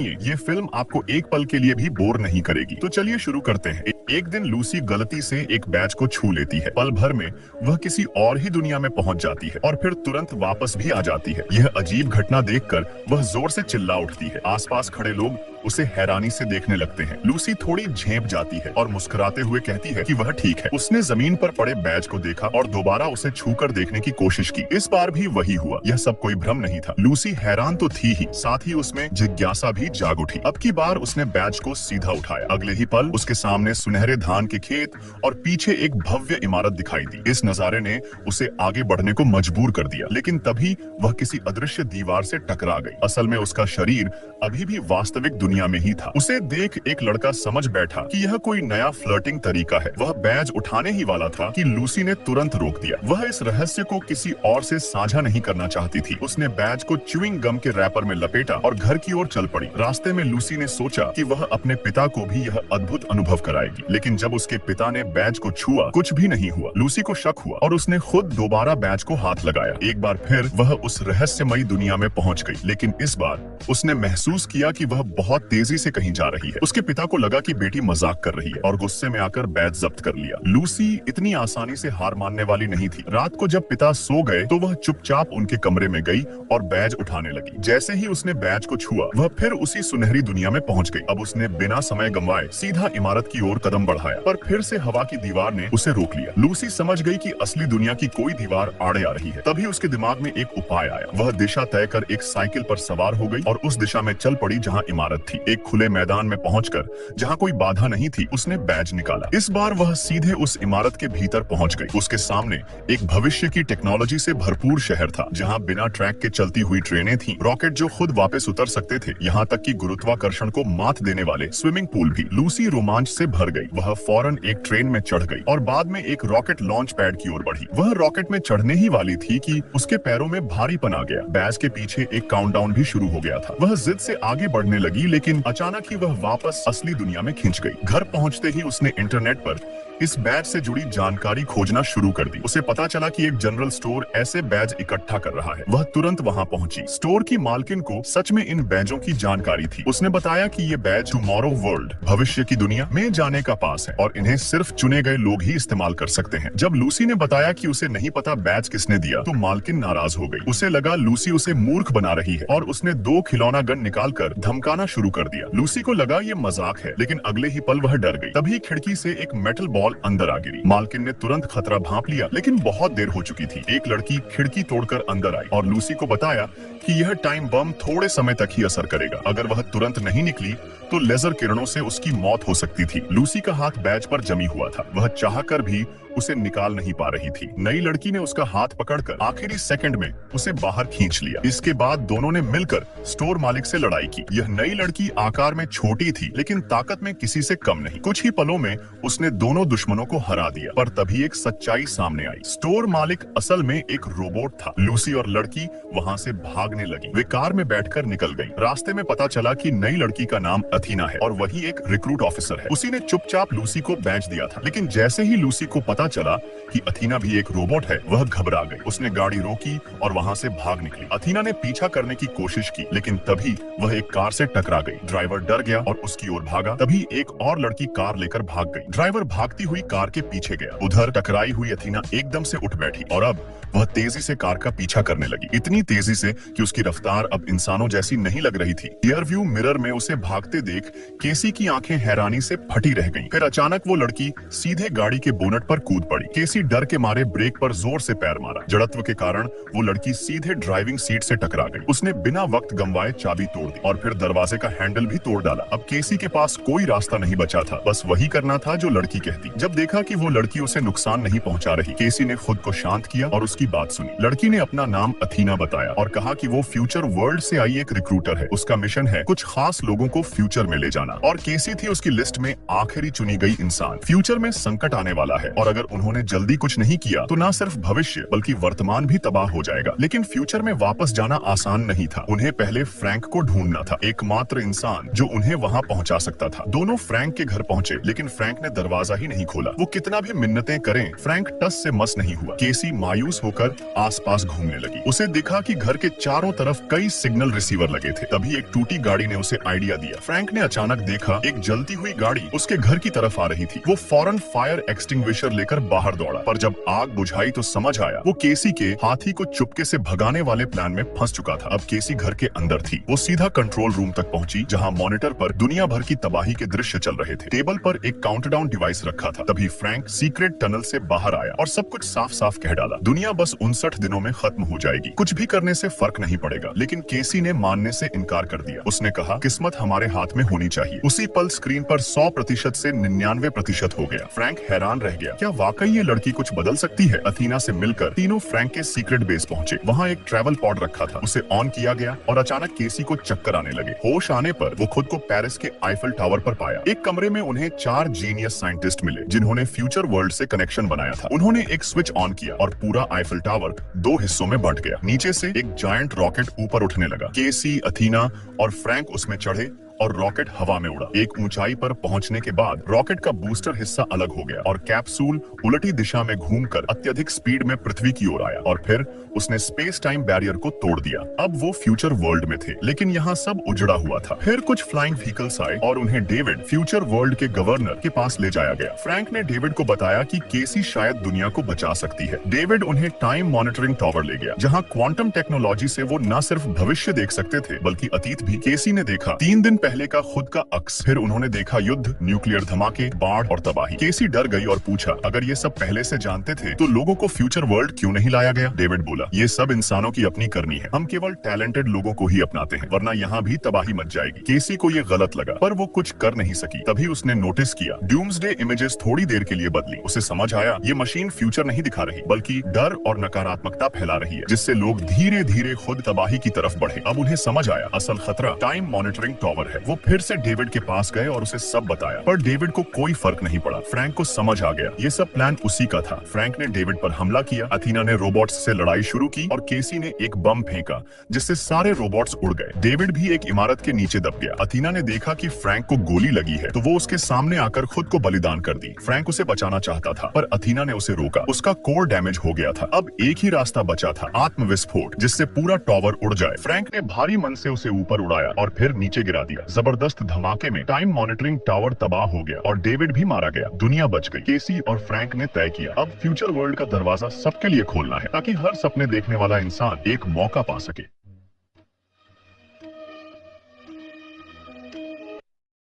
ये फिल्म आपको एक पल के लिए भी बोर नहीं करेगी। तो चलिए शुरू करते हैं। एक दिन लूसी गलती से एक बैच को छू लेती है। पल भर में वह किसी और ही दुनिया में पहुंच जाती है और फिर तुरंत वापस भी आ जाती है। यह अजीब घटना देखकर वह जोर से चिल्ला उठती है। आसपास खड़े लोग उसे हैरानी से देखने लगते हैं। लूसी थोड़ी झेंप जाती है और मुस्कुराते हुए कहती है कि वह ठीक है। उसने जमीन पर पड़े बैज को देखा और दोबारा उसे छूकर देखने की कोशिश की। इस बार भी वही हुआ। यह सब कोई भ्रम नहीं था। लूसी हैरान तो थी ही, साथ ही उसमें जिज्ञासा भी जाग उठी। अब की बार उसने बैज को सीधा उठाया। अगले ही पल उसके सामने सुनहरे धान के खेत और पीछे एक भव्य इमारत दिखाई दी। इस नजारे ने उसे आगे बढ़ने को मजबूर कर दिया, लेकिन तभी वह किसी अदृश्य दीवार से टकरा गई। असल में उसका शरीर अभी भी वास्तविक दुनिया में ही था। उसे देख एक लड़का समझ बैठा कि यह कोई नया फ्लर्टिंग तरीका है। वह बैज उठाने ही वाला था कि लूसी ने तुरंत रोक दिया। वह इस रहस्य को किसी और से साझा नहीं करना चाहती थी। उसने बैज को च्युइंग गम के रैपर में लपेटा और घर की ओर चल पड़ी। रास्ते में लूसी ने सोचा कि वह अपने पिता को भी यह अद्भुत अनुभव कराएगी, लेकिन जब उसके पिता ने बैज को छुआ, कुछ भी नहीं हुआ। लूसी को शक हुआ और उसने खुद दोबारा बैज को हाथ लगाया। एक बार फिर वह उस रहस्यमयी दुनिया में पहुंच गई, लेकिन इस बार उसने महसूस किया कि वह बहुत तेजी से कहीं जा रही है। उसके पिता को लगा कि बेटी मजाक कर रही है और गुस्से में आकर बैज जब्त कर लिया। लूसी इतनी आसानी से हार मानने वाली नहीं थी। रात को जब पिता सो गए तो वह चुपचाप उनके कमरे में गई और बैज उठाने लगी। जैसे ही उसने बैज को छुआ, वह फिर उसी सुनहरी दुनिया में पहुंच गई। अब उसने बिना समय गंवाए सीधा इमारत की ओर कदम बढ़ाया, पर फिर से हवा की दीवार ने उसे रोक लिया। लूसी समझ गई कि असली दुनिया की कोई दीवार आड़े आ रही है। तभी उसके दिमाग में एक उपाय आया। वह दिशा तय कर एक साइकिल पर सवार हो गई और उस दिशा में चल पड़ी जहाँ इमारत थी। एक खुले मैदान में पहुंचकर, जहाँ कोई बाधा नहीं थी, उसने बैज निकाला। इस बार वह सीधे उस इमारत के भीतर पहुंच गई। उसके सामने एक भविष्य की टेक्नोलॉजी से भरपूर शहर था, जहाँ बिना ट्रैक के चलती हुई ट्रेनें थीं, रॉकेट जो खुद वापस उतर सकते थे, यहाँ तक कि गुरुत्वाकर्षण को मात देने वाले स्विमिंग पूल भी। लूसी रोमांच से भर गई। वह फौरन एक ट्रेन में चढ़ गई और बाद में एक रॉकेट लॉन्च पैड की ओर बढ़ी। वह रॉकेट में चढ़ने ही वाली थी कि उसके पैरों में भारीपन आ गया। बैज के पीछे एक काउंटडाउन भी शुरू हो गया था। वह जिद से आगे बढ़ने लगी, लेकिन अचानक ही वह वापस असली दुनिया में खिंच गई। घर पहुंचते ही उसने इंटरनेट पर इस बैज से जुड़ी जानकारी खोजना शुरू कर दी। उसे पता चला कि एक जनरल स्टोर ऐसे बैज इकट्ठा कर रहा है। वह तुरंत वहां पहुंची। स्टोर की मालकिन को सच में इन बैजों की जानकारी थी। उसने बताया कि ये बैज टुमारो वर्ल्ड, भविष्य की दुनिया में जाने का पास है और इन्हें सिर्फ चुने गए लोग ही इस्तेमाल कर सकते हैं। जब लूसी ने बताया कि उसे नहीं पता बैज किसने दिया, तो मालकिन नाराज हो गई। उसे लगा लूसी उसे मूर्ख बना रही है और उसने 2 खिलौना गन निकालकर धमकाना शुरू कर दिया। लूसी को लगा ये मजाक है, लेकिन अगले ही पल वह डर गई। तभी खिड़की से एक मेटल बॉल अंदर आ गिरी। मालकिन ने तुरंत खतरा भांप लिया, लेकिन बहुत देर हो चुकी थी। एक लड़की खिड़की तोड़कर अंदर आई और लूसी को बताया कि यह टाइम बम थोड़े समय तक ही असर करेगा। अगर वह तुरंत नहीं निकली तो लेजर किरणों से उसकी मौत हो सकती थी। लूसी का हाथ बैज पर जमी हुआ था। वह चाहकर भी उसे निकाल नहीं पा रही थी। नई लड़की ने उसका हाथ पकड़कर आखिरी सेकंड में उसे बाहर खींच लिया। इसके बाद दोनों ने मिलकर स्टोर मालिक से लड़ाई की। यह नई लड़की आकार में छोटी थी, लेकिन ताकत में किसी से कम नहीं। कुछ ही पलों में उसने दोनों दुश्मनों को हरा दिया। पर तभी एक सच्चाई सामने आई। स्टोर मालिक असल में एक रोबोट था। लूसी और लड़की वहां से भागने लगी। वे कार में बैठकर निकल गई। रास्ते में पता चला कि नई लड़की का नाम अथीना है और वही एक रिक्रूट ऑफिसर है। उसी ने चुपचाप लूसी को बैच दिया था, लेकिन जैसे ही लूसी को पता चला कि अथीना भी एक रोबोट है, वह घबरा गई। उसने गाड़ी रोकी और वहां से भाग निकली। अथीना ने पीछा करने की कोशिश की, लेकिन तभी वह एक कार से टकरा गई। ड्राइवर डर गया और उसकी ओर भागा। तभी एक और लड़की कार लेकर भाग गई। ड्राइवर भागती हुई कार के पीछे गया। उधर टकराई हुई अथीना एकदम से उठ बैठी और अब वह तेजी से कार का पीछा करने लगी। इतनी तेजी से कि उसकी रफ्तार अब इंसानों जैसी नहीं लग रही थी। रियर व्यू मिरर में उसे भागते देख केसी की आंखें हैरानी से फटी रह गईं। फिर अचानक वो लड़की सीधे गाड़ी के बोनट पर कूद पड़ी। केसी डर के मारे ब्रेक पर जोर से पैर मारा। जड़त्व के कारण वो लड़की सीधे ड्राइविंग सीट से टकरा गई। उसने बिना वक्त गंवाए चाबी तोड़ दी और फिर दरवाजे का हैंडल भी तोड़ डाला। अब केसी के पास कोई रास्ता नहीं बचा था, बस वही करना था जो लड़की कहती। जब देखा कि वो लड़की उसे नुकसान नहीं पहुंचा रही, केसी ने खुद को शांत किया और उसकी बात सुनी। लड़की ने अपना नाम अथीना बताया और कहा कि वो फ्यूचर वर्ल्ड से आई एक रिक्रूटर है। उसका मिशन है कुछ खास लोगों को फ्यूचर फ्यूचर में ले जाना, और केसी थी उसकी लिस्ट में आखिरी चुनी गई इंसान। फ्यूचर में संकट आने वाला है और अगर उन्होंने जल्दी कुछ नहीं किया तो न सिर्फ भविष्य बल्कि वर्तमान भी तबाह हो जाएगा। लेकिन फ्यूचर में वापस जाना आसान नहीं था। उन्हें पहले फ्रैंक को ढूंढना था, एकमात्र इंसान जो उन्हें वहां पहुंचा सकता था। दोनों फ्रैंक के घर पहुंचे, लेकिन फ्रैंक ने दरवाजा ही नहीं खोला। वो कितना भी मिन्नतें करें, फ्रैंक टस से मस नहीं हुआ। केसी मायूस होकर आसपास घूमने लगी। उसे दिखा कि घर के चारों तरफ कई सिग्नल रिसीवर लगे थे। तभी एक टूटी गाड़ी ने उसे आइडिया दिया। फ्रैंक ने अचानक देखा एक जलती हुई गाड़ी उसके घर की तरफ आ रही थी। वो फौरन फायर एक्सटिंग्विशर लेकर बाहर दौड़ा, पर जब आग बुझाई तो समझ आया वो केसी के हाथी को चुपके से भगाने वाले प्लान में फंस चुका था। अब केसी घर के अंदर थी। वो सीधा कंट्रोल रूम तक पहुंची, जहां मॉनिटर पर दुनिया भर की तबाही के दृश्य चल रहे थे। टेबल पर एक काउंटडाउन डिवाइस रखा था। तभी फ्रैंक सीक्रेट टनल से बाहर आया और सब कुछ साफ साफ कह डाला, दुनिया बस 59 दिनों में खत्म हो जाएगी, कुछ भी करने से फर्क नहीं पड़ेगा। लेकिन केसी ने मानने से इनकार कर दिया। उसने कहा, किस्मत हमारे हाथ में होनी चाहिए। उसी पल स्क्रीन पर 100% से 99% हो गया। फ्रैंक हैरान रह गया, क्या वाकई ये लड़की कुछ बदल सकती है? अथीना से मिलकर तीनों फ्रैंक के सीक्रेट बेस पहुंचे। वहाँ एक ट्रैवल पॉड रखा था, उसे ऑन किया गया और अचानक केसी को चक्कर आने लगे। होश आने पर वो खुद को पेरिस के आईफल टावर पर पाया। एक कमरे में उन्हें 4 जीनियस साइंटिस्ट मिले, जिन्होंने फ्यूचर वर्ल्ड से कनेक्शन बनाया था। उन्होंने एक स्विच ऑन किया और पूरा आईफल टावर 2 हिस्सों में बंट गया। नीचे से एक जायंट रॉकेट ऊपर उठने लगा। केसी, अथीना और फ्रैंक उसमें चढ़े और रॉकेट हवा में उड़ा। एक ऊंचाई पर पहुंचने के बाद रॉकेट का बूस्टर हिस्सा अलग हो गया और कैप्सूल उलटी दिशा में घूमकर अत्यधिक स्पीड में पृथ्वी की ओर आया और फिर उसने स्पेस टाइम बैरियर को तोड़ दिया। अब वो फ्यूचर वर्ल्ड में थे, लेकिन यहाँ सब उजड़ा हुआ था। फिर कुछ फ्लाइंग व्हीकल्स आए और उन्हें डेविड, फ्यूचर वर्ल्ड के गवर्नर के पास ले जाया गया। फ्रैंक ने डेविड को बताया कि केसी शायद दुनिया को बचा सकती है। डेविड उन्हें टाइम मॉनिटरिंग टावर ले गया, जहाँ क्वांटम टेक्नोलॉजी से वो न सिर्फ भविष्य देख सकते थे बल्कि अतीत भी। केसी ने देखा 3 दिन पहले का खुद का अक्स। फिर उन्होंने देखा युद्ध, न्यूक्लियर धमाके, बाढ़ और तबाही। केसी डर गई और पूछा, अगर ये सब पहले से जानते थे तो लोगों को फ्यूचर वर्ल्ड क्यों नहीं लाया गया? डेविड बोला, ये सब इंसानों की अपनी करनी है। हम केवल टैलेंटेड लोगों को ही अपनाते हैं, वरना यहाँ भी तबाही मच जाएगी। केसी को ये गलत लगा, पर वो कुछ कर नहीं सकी। तभी उसने नोटिस किया डूम्सडे इमेजेस थोड़ी देर के लिए बदली। उसे समझ आया ये मशीन फ्यूचर नहीं दिखा रही, बल्कि डर और नकारात्मकता फैला रही है, जिससे लोग धीरे धीरे खुद तबाही की तरफ बढ़े। अब उन्हें समझ आया असल खतरा टाइम मॉनिटरिंग टावर है। वो फिर से डेविड के पास गए और उसे सब बताया, पर डेविड को कोई फर्क नहीं पड़ा। फ्रैंक को समझ आ गया ये सब प्लान उसी का था। फ्रैंक ने डेविड पर हमला किया, अथीना ने रोबोट्स से लड़ाई शुरू की और केसी ने एक बम फेंका जिससे सारे रोबोट्स उड़ गए। डेविड भी एक इमारत के नीचे दब गया। अथीना ने देखा कि फ्रैंक को गोली लगी है तो वो उसके सामने आकर खुद को बलिदान कर दी। फ्रैंक उसे बचाना चाहता था, पर अथीना ने उसे रोका। उसका कोर डैमेज हो गया था। अब एक ही रास्ता बचा था, आत्मविस्फोट, जिससे पूरा टावर उड़ जाए। फ्रैंक ने भारी मन से उसे ऊपर उड़ाया और फिर नीचे गिरा दिया। जबरदस्त धमाके में टाइम मॉनिटरिंग टावर तबाह हो गया और डेविड भी मारा गया। दुनिया बच गई। केसी और फ्रैंक ने तय किया अब फ्यूचर वर्ल्ड का दरवाजा सबके लिए खोलना है, ताकि हर सपने देखने वाला इंसान एक मौका पा सके।